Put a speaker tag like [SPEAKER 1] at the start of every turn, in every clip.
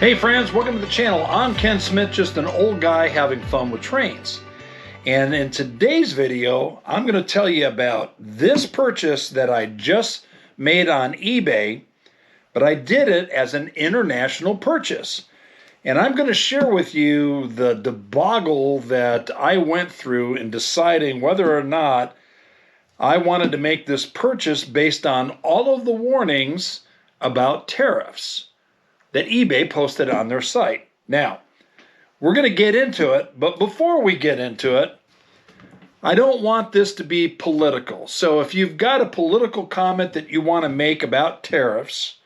[SPEAKER 1] Hey friends, welcome to the channel. I'm Ken Smith, just an old guy having fun with trains. And in today's video, I'm going to tell you about this purchase that I just made on eBay, but I did it as an international purchase. And I'm going to share with you the debacle that I went through in deciding whether or not I wanted to make this purchase based on all of the warnings about tariffs that eBay posted on their site. Now, we're going to get into it, but before we get into it, I don't want this to be political. So if you've got a political comment that you want to make about tariffs,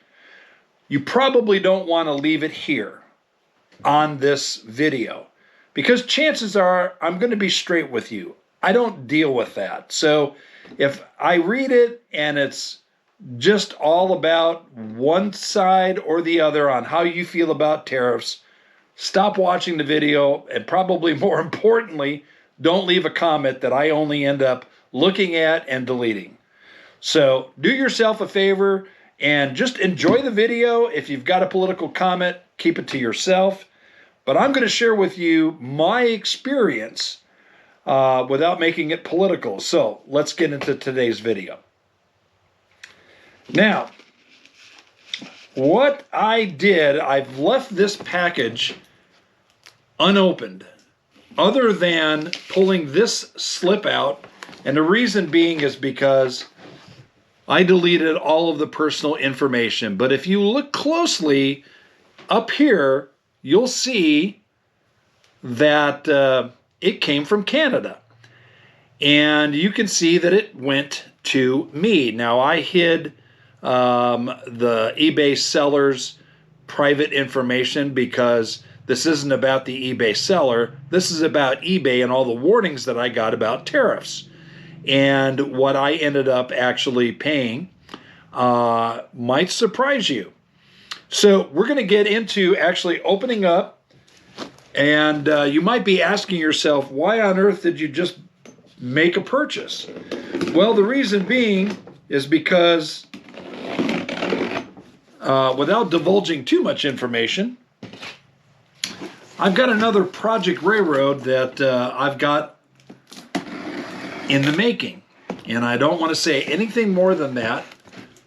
[SPEAKER 1] you probably don't want to leave it here on this video, because chances are I'm going to be straight with you. I don't deal with that. So if I read it and it's just all about one side or the other on how you feel about tariffs, stop watching the video, and probably more importantly, don't leave a comment that I only end up looking at and deleting. So do yourself a favor and just enjoy the video. If you've got a political comment, keep it to yourself. But I'm going to share with you my experience without making it political. So let's get into today's video. Now, what I did, I've left this package unopened, other than pulling this slip out. And the reason being is because I deleted all of the personal information. But if you look closely up here, you'll see that it came from Canada. And you can see that it went to me. Now, I hid the eBay seller's private information because this isn't about the eBay seller. This is about eBay and all the warnings that I got about tariffs. And what I ended up actually paying might surprise you. So we're going to get into actually opening up. And you might be asking yourself, why on earth did you just make a purchase? Well, the reason being is because without divulging too much information, I've got another Project Railroad that I've got in the making. And I don't want to say anything more than that,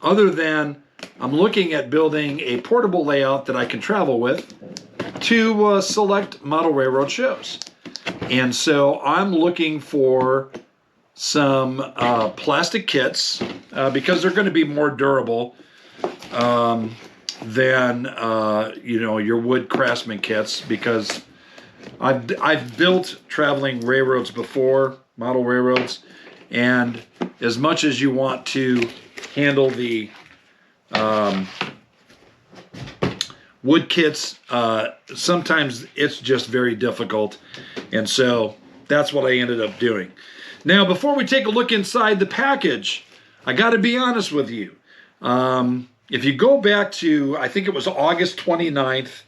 [SPEAKER 1] other than I'm looking at building a portable layout that I can travel with to select model railroad shows. And so I'm looking for some plastic kits because they're going to be more durable than your wood Craftsman kits, because I've built traveling railroads before, model railroads, and as much as you want to handle the wood kits, sometimes it's just very difficult, and so that's what I ended up doing. Now, before we take a look inside the package, I got to be honest with you. If you go back to, I think it was August 29th,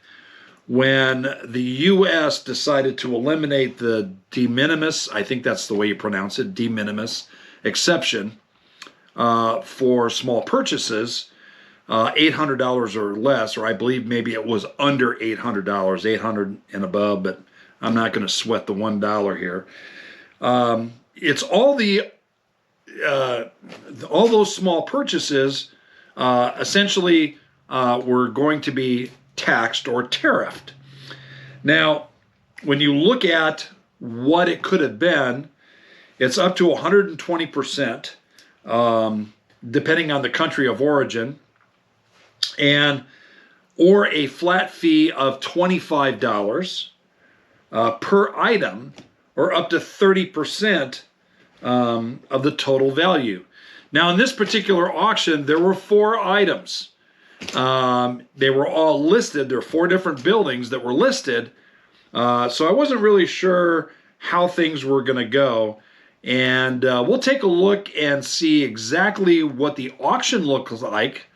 [SPEAKER 1] when the U.S. decided to eliminate the de minimis, I think that's the way you pronounce it, de minimis exception for small purchases, $800 or less, or I believe maybe it was under $800, $800 and above, but I'm not going to sweat the $1 here. It's all those small purchases essentially were going to be taxed or tariffed. Now, when you look at what it could have been, it's up to 120%, depending on the country of origin, or a flat fee of $25 per item, or up to 30% of the total value. Now, in this particular auction, there were 4 items. They were all listed. There are 4 different buildings that were listed. So I wasn't really sure how things were going to go. And we'll take a look and see exactly what the auction looks like,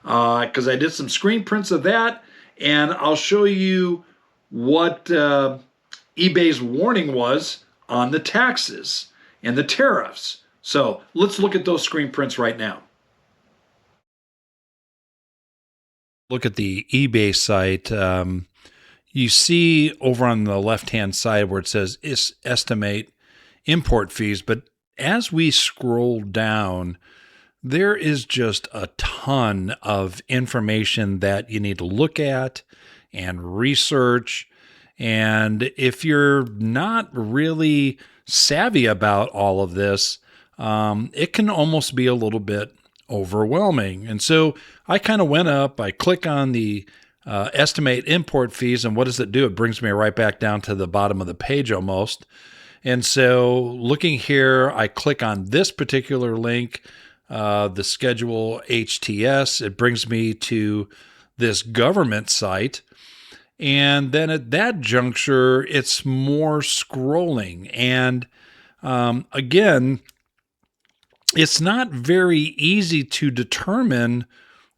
[SPEAKER 1] because I did some screen prints of that. And I'll show you what eBay's warning was on the taxes and the tariffs. So let's look at those screen prints right now. Look at the eBay site. You see over on the left-hand side where it says estimate import fees, but as we scroll down, there is just a ton of information that you need to look at and research. And if you're not really savvy about all of this, it can almost be a little bit overwhelming. And so I kind of went up, I click on the estimate import fees, and what does it do? It brings me right back down to the bottom of the page almost. And so looking here, I click on this particular link, the schedule HTS. It brings me to this government site. And then at that juncture, it's more scrolling. And again, it's not very easy to determine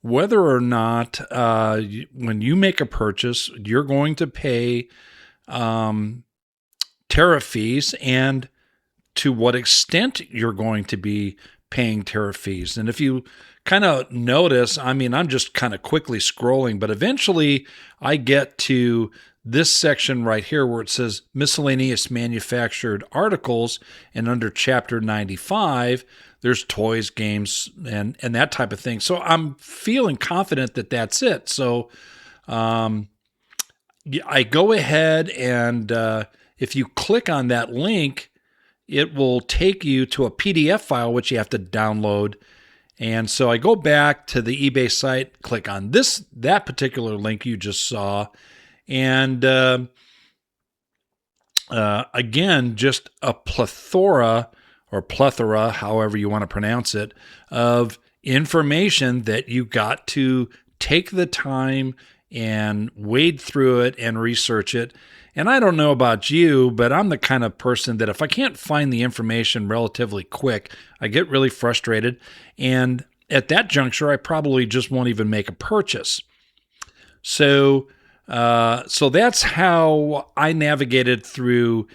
[SPEAKER 1] whether or not when you make a purchase, you're going to pay tariff fees and to what extent you're going to be paying tariff fees. And if you kind of notice, I mean, I'm just kind of quickly scrolling, but eventually I get to this section right here where it says miscellaneous manufactured articles, and under chapter 95, there's toys, games, and that type of thing. So I'm feeling confident that that's it. So I go ahead and if you click on that link, it will take you to a PDF file, which you have to download. And so I go back to the eBay site, click on that particular link you just saw, and again, just a plethora, however you want to pronounce it, of information that you got to take the time and wade through it and research it. And I don't know about you, but I'm the kind of person that if I can't find the information relatively quick, I get really frustrated. And at that juncture, I probably just won't even make a purchase. So that's how I navigated through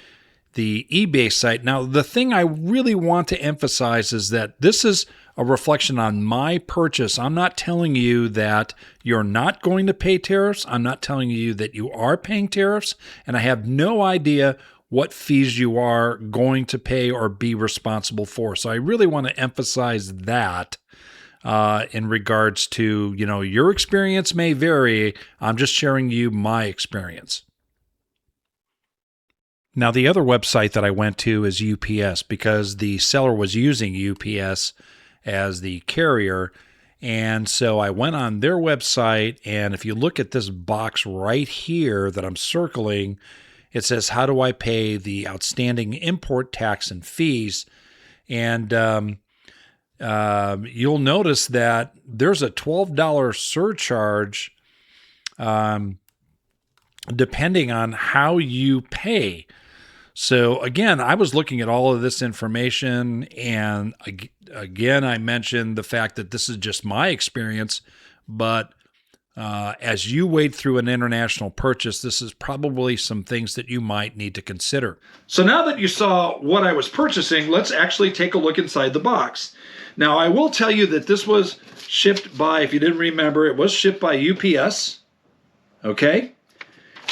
[SPEAKER 1] the eBay site. Now, the thing I really want to emphasize is that this is a reflection on my purchase. I'm not telling you that you're not going to pay tariffs. I'm not telling you that you are paying tariffs, and I have no idea what fees you are going to pay or be responsible for. So I really want to emphasize that in regards to, your experience may vary. I'm just sharing you my experience. Now, the other website that I went to is UPS because the seller was using UPS as the carrier. And so I went on their website, and if you look at this box right here that I'm circling, it says, how do I pay the outstanding import tax and fees? And you'll notice that there's a $12 surcharge depending on how you pay. So again, I was looking at all of this information, and again, I mentioned the fact that this is just my experience, but as you wade through an international purchase, this is probably some things that you might need to consider. So now that you saw what I was purchasing, let's actually take a look inside the box. Now, I will tell you that this was shipped by, if you didn't remember, it was shipped by UPS, okay?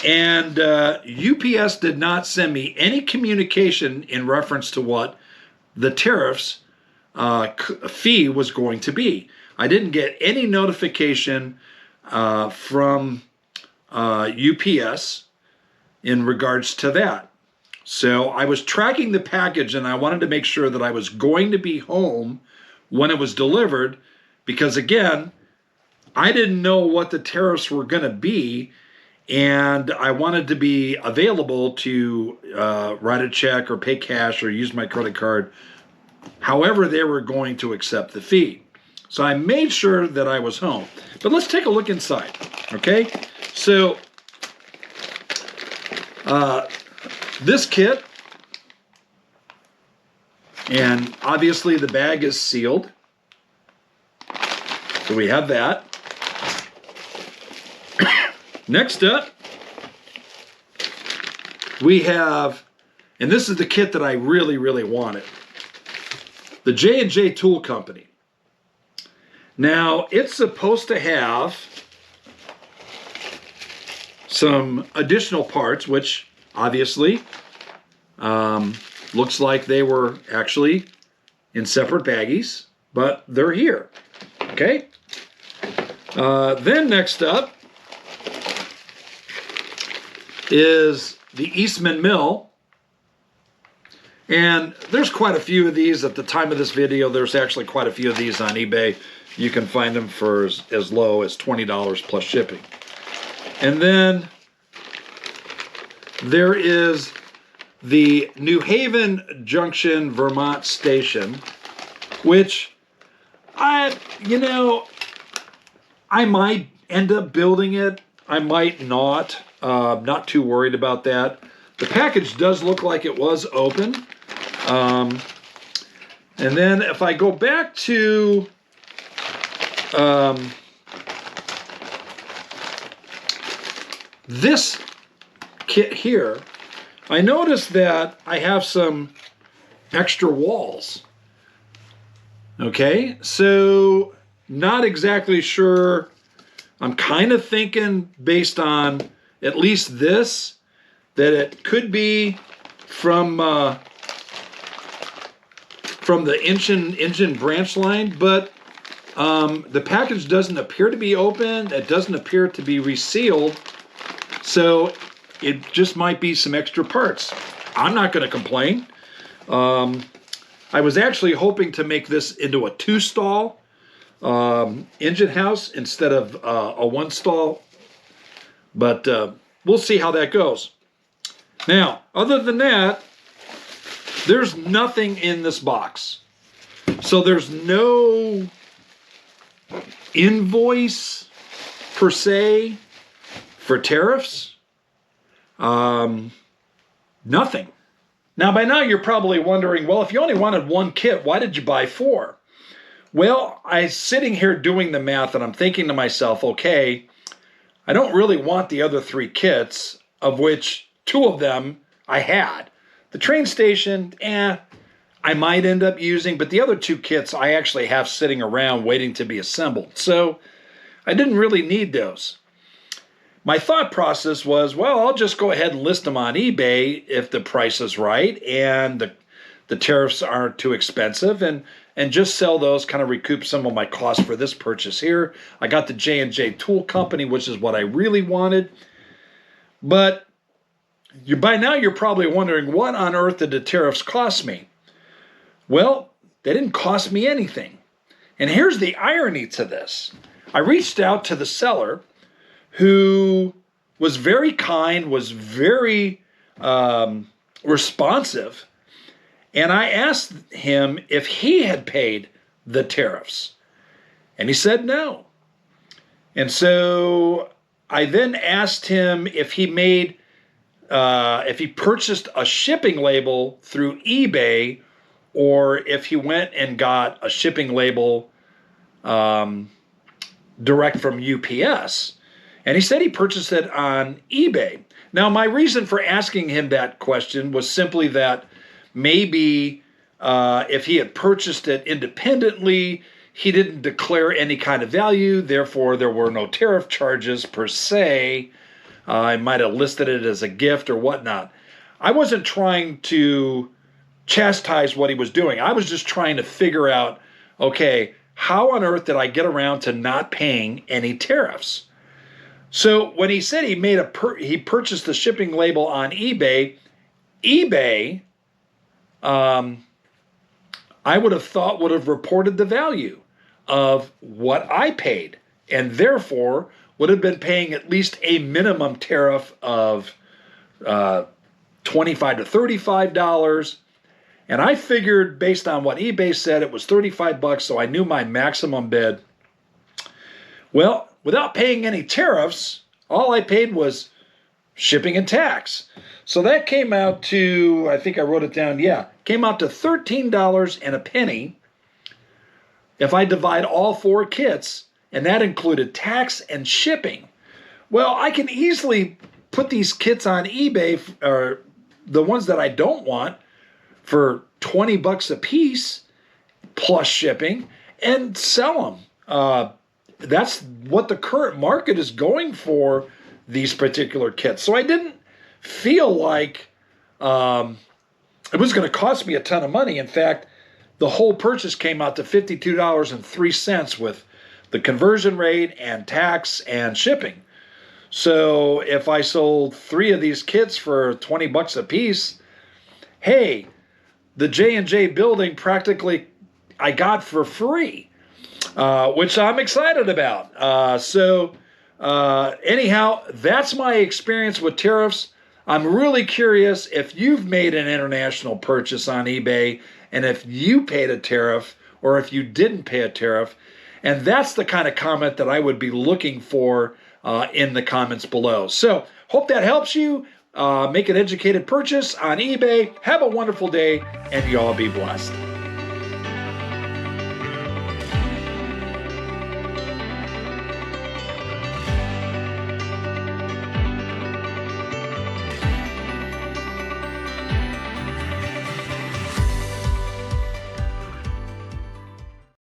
[SPEAKER 1] And UPS did not send me any communication in reference to what the tariffs fee was going to be. I didn't get any notification from UPS in regards to that. So I was tracking the package, and I wanted to make sure that I was going to be home when it was delivered, because again, I didn't know what the tariffs were going to be. And I wanted to be available to write a check or pay cash or use my credit card, however they were going to accept the fee. So I made sure that I was home. But let's take a look inside, okay? So this kit, and obviously the bag is sealed. So we have that. Next up, we have, and this is the kit that I really, really wanted, the J&J Tool Company. Now, it's supposed to have some additional parts, which obviously looks like they were actually in separate baggies, but they're here. Okay. Then next up is the Eastman Mill. And there's quite a few of these at the time of this video. There's actually quite a few of these on eBay. You can find them for as low as $20 plus shipping. And then there is the New Haven Junction, Vermont station, which I might end up building it. I might not. Not too worried about that. The package does look like it was open. And then if I go back to this kit here, I noticed that I have some extra walls. Okay, so not exactly sure. I'm kind of thinking, based on at least this, that it could be from the engine branch line, but the package doesn't appear to be open. It doesn't appear to be resealed, so it just might be some extra parts. I'm not going to complain. I was actually hoping to make this into a 2-stall engine house instead of a 1-stall, but we'll see how that goes. Now, other than that, there's nothing in this box. So there's no invoice per se for tariffs. Nothing. Now, by now you're probably wondering, well, if you only wanted one kit, why did you buy 4? Well, I'm sitting here doing the math and I'm thinking to myself, okay, I don't really want the other 3 kits, of which 2 of them I had. The train station, I might end up using, but the other 2 kits I actually have sitting around waiting to be assembled. So I didn't really need those. My thought process was, well, I'll just go ahead and list them on eBay if the price is right and the tariffs aren't too expensive, and just sell those, kind of recoup some of my costs for this purchase here. I got the J&J Tool Company, which is what I really wanted. But by now you're probably wondering, what on earth did the tariffs cost me? Well, they didn't cost me anything. And here's the irony to this. I reached out to the seller, who was very kind, was very responsive, and I asked him if he had paid the tariffs. And he said no. And so I then asked him if he made if he purchased a shipping label through eBay, or if he went and got a shipping label direct from UPS. And he said he purchased it on eBay. Now, my reason for asking him that question was simply that maybe if he had purchased it independently, he didn't declare any kind of value, therefore there were no tariff charges per se. I might have listed it as a gift or whatnot. I wasn't trying to chastise what he was doing. I was just trying to figure out, okay, how on earth did I get around to not paying any tariffs? So when he said he purchased the shipping label on eBay, I would have thought would have reported the value of what I paid, and therefore would have been paying at least a minimum tariff of $25 to $35. And I figured, based on what eBay said, it was $35, so I knew my maximum bid. Well, without paying any tariffs, all I paid was shipping and tax. So that came out to, I think I wrote it down, came out to $13 and a penny if I divide all 4 kits, and that included tax and shipping. Well, I can easily put these kits on eBay, or the ones that I don't want, for $20 a piece plus shipping, and sell them. That's what the current market is going for these particular kits. So I didn't feel like it was going to cost me a ton of money. In fact, the whole purchase came out to $52.03 with the conversion rate and tax and shipping. So if I sold 3 of these kits for 20 bucks a piece, hey, the J&J building practically I got for free, which I'm excited about. Anyhow, that's my experience with tariffs. I'm really curious if you've made an international purchase on eBay and if you paid a tariff or if you didn't pay a tariff. And that's the kind of comment that I would be looking for in the comments below. So hope that helps you make an educated purchase on eBay. Have a wonderful day, and you all be blessed.